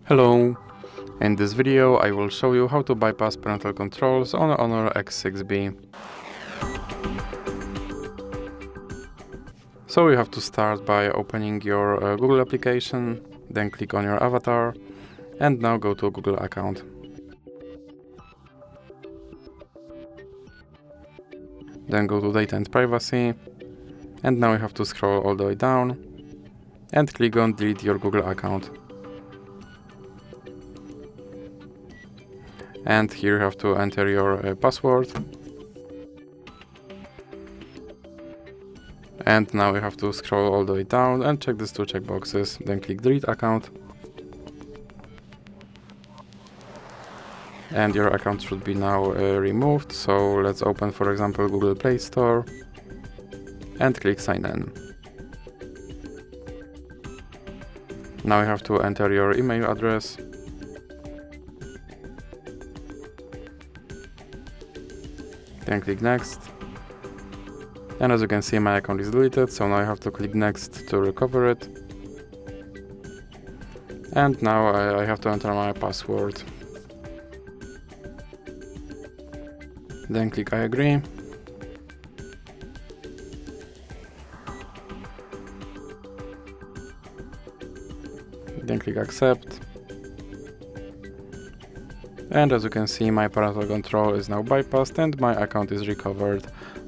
Hello! In this video I will show you how to bypass parental controls on HONOR X6b. So you have to start by opening your Google application, then click on your avatar, and now go to Google account. Then go to Data and Privacy, and now you have to scroll all the way down and click on Delete your Google account. And here you have to enter your password. And now you have to scroll all the way down and check these two checkboxes, then click Delete account. And your account should be now removed, so let's open, for example, Google Play Store and click Sign In. Now you have to enter your email address. Then click Next. And as you can see, my account is deleted, so now I have to click Next to recover it. And now I have to enter my password. Then click I agree. Then click Accept. And as you can see, my parental control is now bypassed and my account is recovered.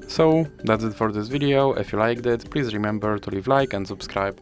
So that's it for this video. If you liked it, please remember to leave a like and subscribe.